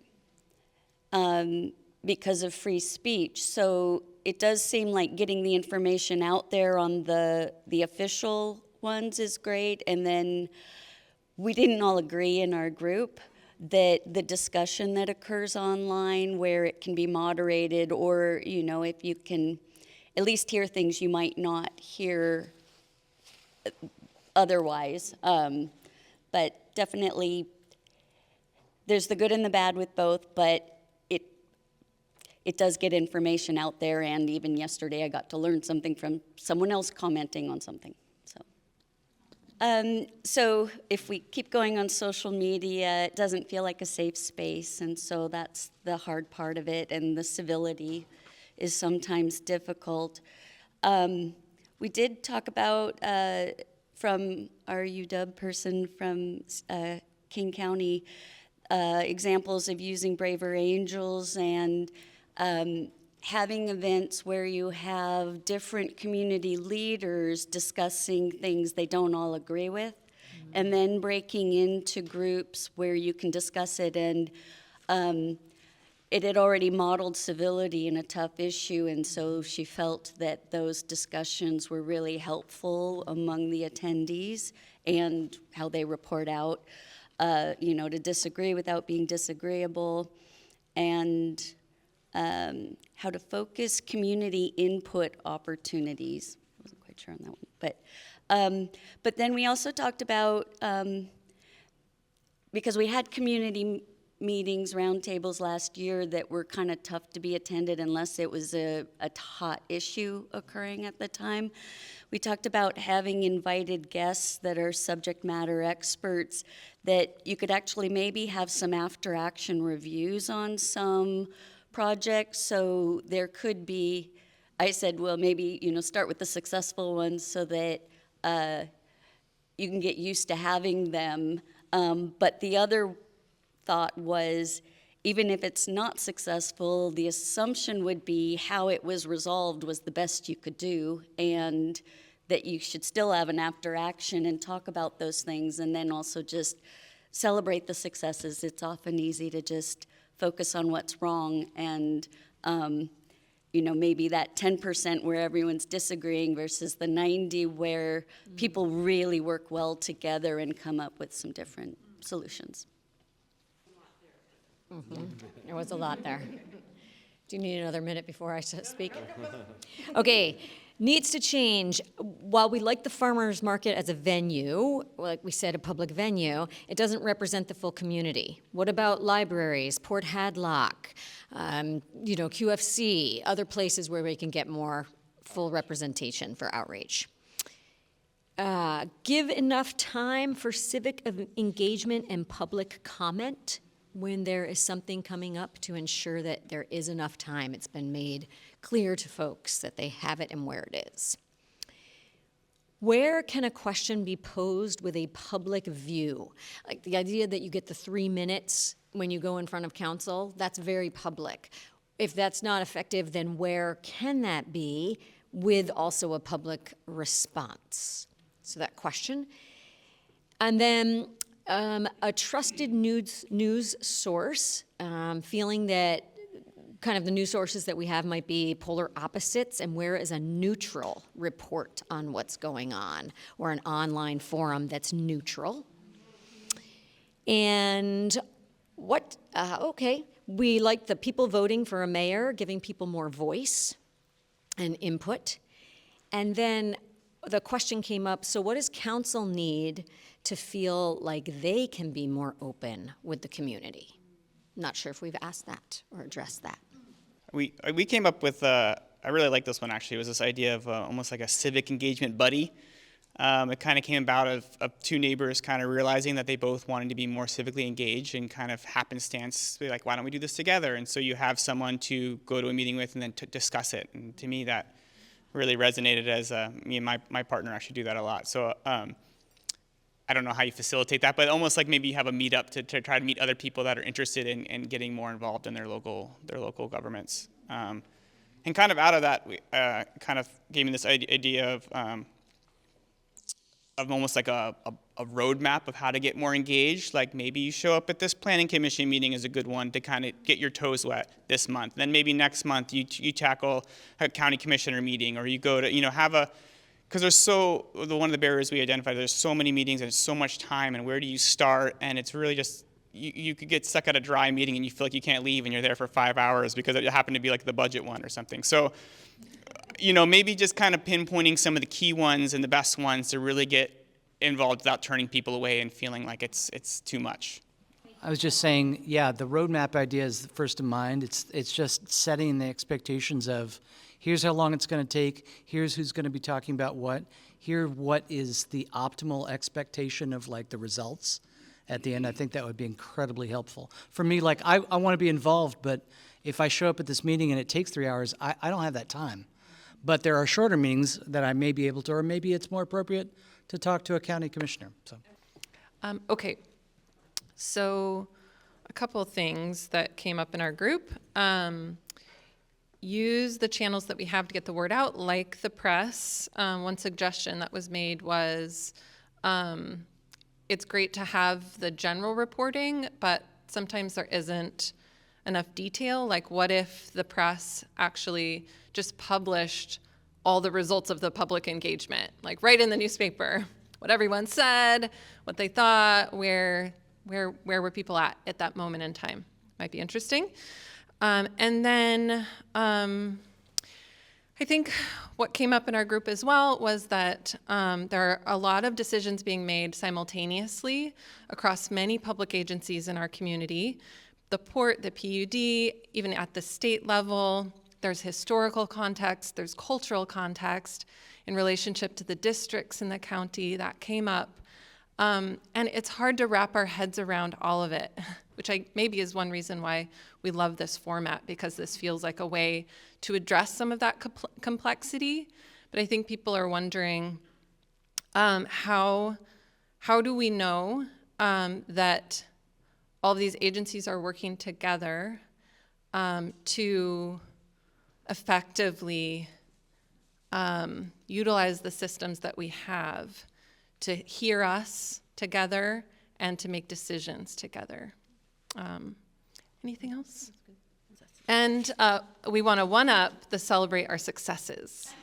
because of free speech. So it does seem like getting the information out there on the official ones is great. And then we didn't all agree in our group that the discussion that occurs online where it can be moderated, or, you know, if you can at least hear things you might not hear otherwise. But definitely there's the good and the bad with both, but it does get information out there, and even yesterday I got to learn something from someone else commenting on something. So if we keep going on social media, it doesn't feel like a safe space, and so that's the hard part of it, and the civility is sometimes difficult. We did talk about, from our UW person from King County, examples of using Braver Angels and having events where you have different community leaders discussing things they don't all agree with, and then breaking into groups where you can discuss it. And it had already modeled civility in a tough issue, and so she felt that those discussions were really helpful among the attendees and how they report out, to disagree without being disagreeable, and how to focus community input opportunities. I wasn't quite sure on that one, but then we also talked about, because we had community meetings, roundtables last year that were kind of tough to be attended unless it was a hot issue occurring at the time. We talked about having invited guests that are subject matter experts, that you could actually maybe have some after action reviews on some projects. So there could be, I said, well, maybe, start with the successful ones so that you can get used to having them. But the other thought was, even if it's not successful, the assumption would be how it was resolved was the best you could do, and that you should still have an after action and talk about those things, and then also just celebrate the successes. It's often easy to just focus on what's wrong, and maybe that 10% where everyone's disagreeing versus the 90 where people really work well together and come up with some different solutions. There was a lot there. Do you need another minute before I speak? Okay, needs to change. While we like the farmers market as a venue, like we said, a public venue, it doesn't represent the full community. What about libraries, Port Hadlock, QFC, other places where we can get more full representation for outreach? Give enough time for civic engagement and public comment when there is something coming up, to ensure that there is enough time. It's been made clear to folks that they have it and where it is. Where can a question be posed with a public view? Like the idea that you get the 3 minutes when you go in front of council, that's very public. If that's not effective, then where can that be with also a public response? So that question. And then a trusted news source, feeling that kind of the news sources that we have might be polar opposites, and where is a neutral report on what's going on, or an online forum that's neutral. And we like the people voting for a mayor, giving people more voice and input. And then the question came up, so what does council need to feel like they can be more open with the community? Not sure if we've asked that or addressed that. We came up with, I really like this one actually, it was this idea of almost like a civic engagement buddy. It kind of came about of two neighbors kind of realizing that they both wanted to be more civically engaged, and kind of happenstance, like, why don't we do this together? And so you have someone to go to a meeting with and then to discuss it. And to me, that really resonated as me and my partner actually do that a lot. So I don't know how you facilitate that, but almost like maybe you have a meetup to try to meet other people that are interested in getting more involved in their local governments. And kind of out of that, we kind of gave me this idea of almost like a roadmap of how to get more engaged. Like maybe you show up at this planning commission meeting is a good one to kind of get your toes wet this month. Then maybe next month you tackle a county commissioner meeting, or you go to, have a, because one of the barriers we identified, there's so many meetings and so much time, and where do you start? And it's really just, you could get stuck at a dry meeting and you feel like you can't leave and you're there for 5 hours because it happened to be like the budget one or something. So, maybe just kind of pinpointing some of the key ones and the best ones to really get involved without turning people away and feeling like it's too much. I was just saying, yeah, the roadmap idea is first in mind. It's just setting the expectations of here's how long it's going to take, here's who's going to be talking about what is the optimal expectation of like the results at the end. I think that would be incredibly helpful. For me, like I want to be involved, but if I show up at this meeting and it takes 3 hours, I don't have that time. But there are shorter meetings that I may be able to, or maybe it's more appropriate to talk to a county commissioner. So, Okay, so a couple of things that came up in our group. Use the channels that we have to get the word out, like the press. One suggestion that was made was it's great to have the general reporting, but sometimes there isn't enough detail. Like what if the press actually just published all the results of the public engagement, like right in the newspaper, what everyone said, what they thought, where were people at that moment in time. Might be interesting. And then I think what came up in our group as well was that there are a lot of decisions being made simultaneously across many public agencies in our community. The port, the PUD, even at the state level. There's historical context, there's cultural context in relationship to the districts in the county that came up. And it's hard to wrap our heads around all of it, which maybe is one reason why we love this format, because this feels like a way to address some of that complexity. But I think people are wondering, how do we know that all of these agencies are working together to effectively utilize the systems that we have to hear us together and to make decisions together. Anything else? And we want to one-up the celebrate our successes.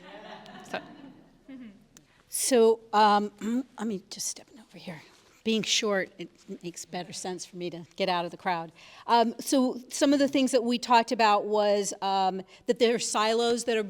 So let me just step over here. Being short, it makes better sense for me to get out of the crowd. So some of the things that we talked about was that there are silos that are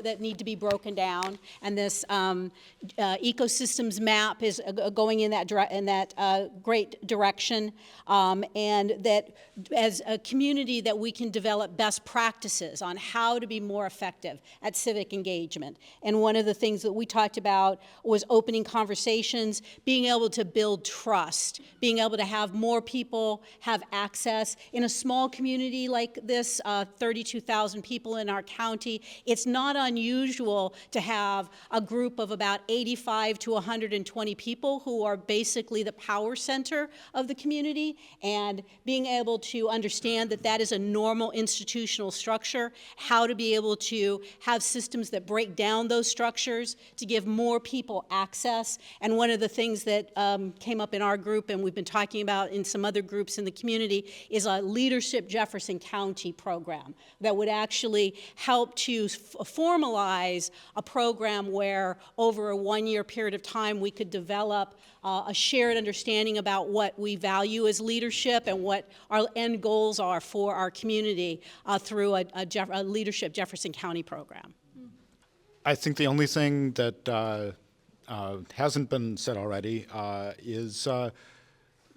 that need to be broken down, and this ecosystems map is going in that great direction, and that as a community that we can develop best practices on how to be more effective at civic engagement. And one of the things that we talked about was opening conversations, being able to build trust, being able to have more people have access. In a small community like this, 32,000 people in our county, it's not unusual to have a group of about 85 to 120 people who are basically the power center of the community, and being able to understand that that is a normal institutional structure, how to be able to have systems that break down those structures to give more people access. And one of the things that came up in our group, and we've been talking about in some other groups in the community, is a Leadership Jefferson County program that would actually help to formalize a program where over a one-year period of time we could develop a shared understanding about what we value as leadership and what our end goals are for our community through a Leadership Jefferson County program. I think the only thing that hasn't been said already is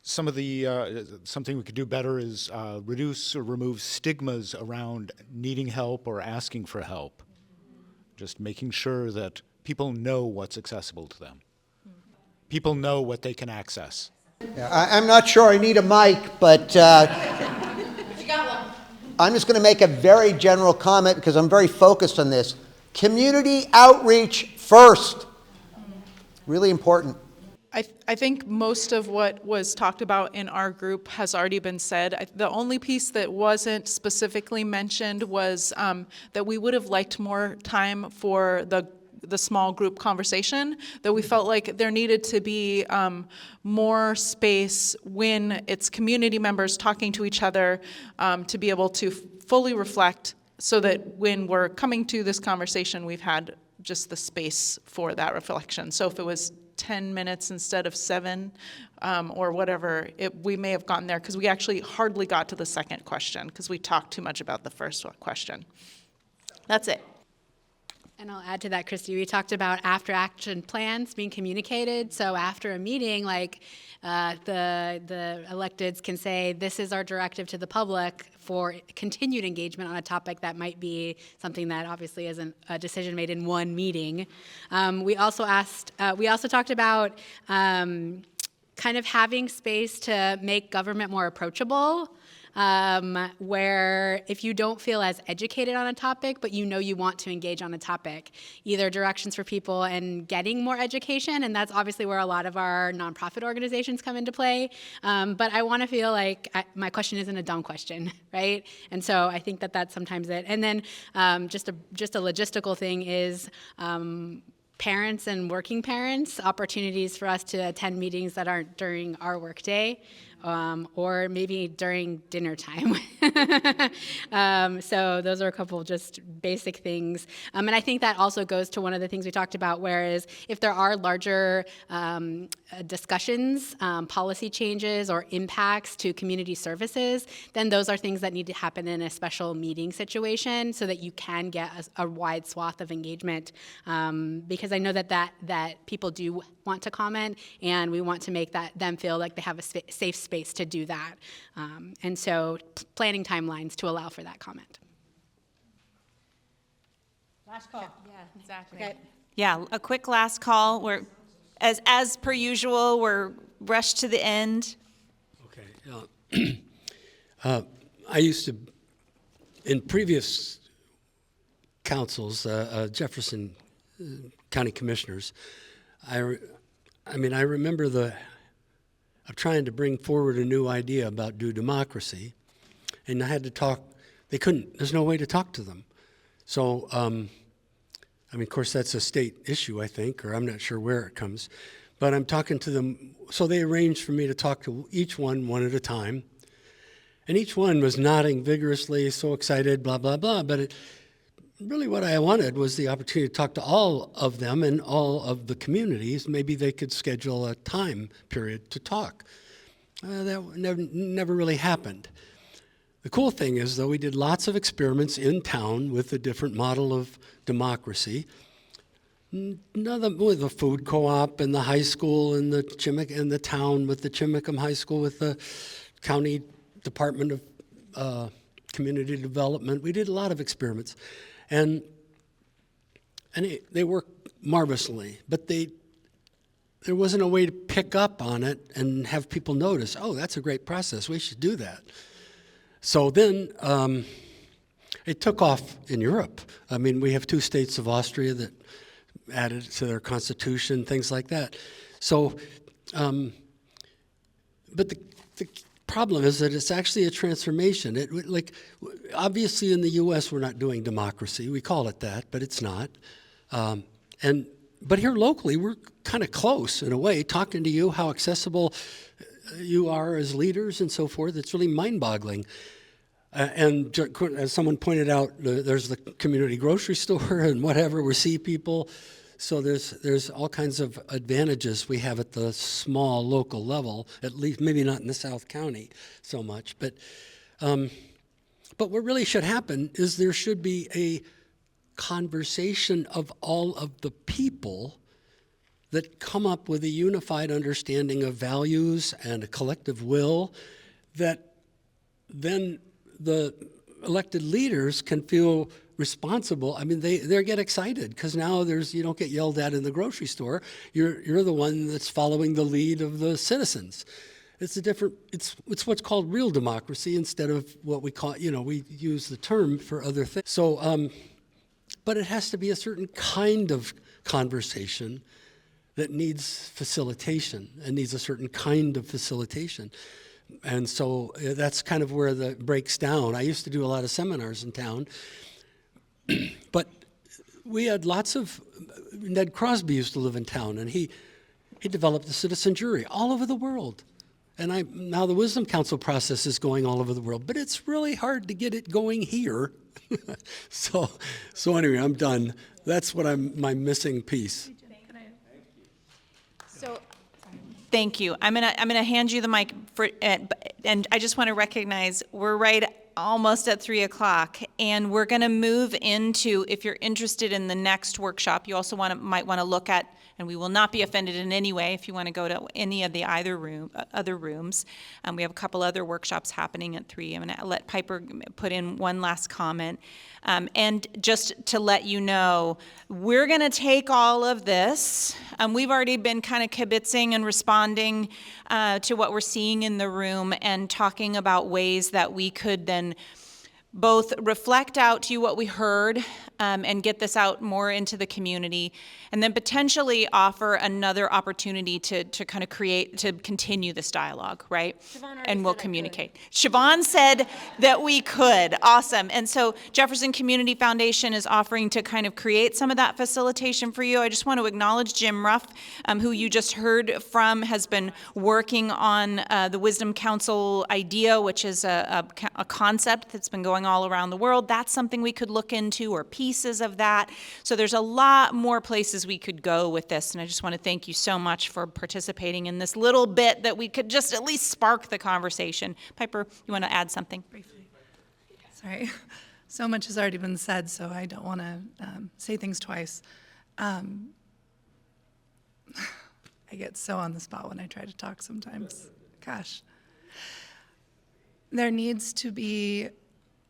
something we could do better is reduce or remove stigmas around needing help or asking for help. Just making sure that people know what's accessible to them. People know what they can access. Yeah, I'm not sure I need a mic, but I'm just going to make a very general comment because I'm very focused on this. Community outreach first. Really important. I think most of what was talked about in our group has already been said. The only piece that wasn't specifically mentioned was that we would have liked more time for the small group conversation, that we felt like there needed to be more space when it's community members talking to each other to be able to fully reflect, so that when we're coming to this conversation, we've had just the space for that reflection. So if it was 10 minutes instead of 7 or whatever, we may have gotten there, because we actually hardly got to the second question because we talked too much about the first question. That's it. And I'll add to that, Christy, we talked about after action plans being communicated. So after a meeting, like the electeds can say, this is our directive to the public for continued engagement on a topic that might be something that obviously isn't a decision made in one meeting. We also talked about kind of having space to make government more approachable. Where if you don't feel as educated on a topic, but you know you want to engage on a topic, either directions for people and getting more education, and that's obviously where a lot of our nonprofit organizations come into play. But I want to feel like my question isn't a dumb question, right? And so I think that that's sometimes it. And then just a logistical thing is parents and working parents, opportunities for us to attend meetings that aren't during our workday. Or maybe during dinner time. So those are a couple of just basic things. And I think that also goes to one of the things we talked about, whereas if there are larger discussions, policy changes, or impacts to community services, then those are things that need to happen in a special meeting situation so that you can get a wide swath of engagement. Because I know that people do want to comment, and we want to make them feel like they have a safe space to do that. And so planning timelines to allow for that comment. Last call. Yeah, exactly. Okay. Yeah, a quick last call. We're, as per usual, we're rushed to the end. Okay. I used to, in previous councils, Jefferson County Commissioners, I remember of trying to bring forward a new idea about due democracy, and I had to talk. They couldn't. There's no way to talk to them. So, of course, that's a state issue, I think, or I'm not sure where it comes. But I'm talking to them. So they arranged for me to talk to each one at a time, and each one was nodding vigorously, so excited, blah blah blah. But really, what I wanted was the opportunity to talk to all of them and all of the communities. Maybe they could schedule a time period to talk. That never really happened. The cool thing is, though, we did lots of experiments in town with a different model of democracy. With the food co-op and the high school and the town with the Chimicum High School with the county Department of Community Development. We did a lot of experiments. And they worked marvelously, but there wasn't a way to pick up on it and have people notice, oh, that's a great process, we should do that. So then it took off in Europe. We have 2 states of Austria that added it to their constitution, things like that. So, but the problem is that it's actually a transformation. Obviously in the U.S. we're not doing democracy. We call it that, but it's not. But here locally we're kind of close in a way, talking to you, how accessible you are as leaders and so forth. It's really mind-boggling. And as someone pointed out, there's the community grocery store and whatever. We see people. So there's all kinds of advantages we have at the small local level, at least maybe not in the South County so much. But what really should happen is there should be a conversation of all of the people that come up with a unified understanding of values and a collective will that then the elected leaders can feel responsible. They get excited because now you don't get yelled at in the grocery store. You're the one that's following the lead of the citizens. It's what's called real democracy instead of what we call, we use the term for other things. So, but it has to be a certain kind of conversation that needs facilitation and needs a certain kind of facilitation. And so that's kind of where that breaks down. I used to do a lot of seminars in town, but we had lots of, Ned Crosby used to live in town, and he developed a citizen jury all over the world. And now the Wisdom Council process is going all over the world, but it's really hard to get it going here. So anyway, I'm done. That's what my missing piece. Thank you. I'm gonna hand you the mic and I just want to recognize we're right almost at 3 o'clock, and we're gonna move into, if you're interested in the next workshop, you also might want to look at, and we will not be offended in any way if you want to go to any of the other rooms. We have a couple other workshops happening at 3. I'm going to let Piper put in one last comment. And just to let you know, we're going to take all of this. We've already been kind of kibitzing and responding to what we're seeing in the room and talking about ways that we could then both reflect out to you what we heard and get this out more into the community, and then potentially offer another opportunity to kind of continue this dialogue, right? And we'll communicate. Siobhan said that we could. Awesome. And so Jefferson Community Foundation is offering to kind of create some of that facilitation for you. I just want to acknowledge Jim Ruff, who you just heard from, has been working on the Wisdom Council idea, which is a concept that's been going all around the world. That's something we could look into, or pieces of that. So there's a lot more places we could go with this, and I just want to thank you so much for participating in this little bit that we could just at least spark the conversation. Piper, you want to add something? Briefly. Sorry. So much has already been said, so I don't want to say things twice. I get so on the spot when I try to talk sometimes. Gosh. There needs to be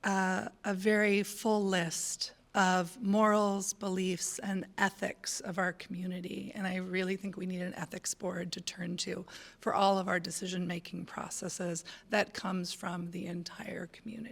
a very full list of morals, beliefs, and ethics of our community. And I really think we need an ethics board to turn to for all of our decision-making processes that comes from the entire community.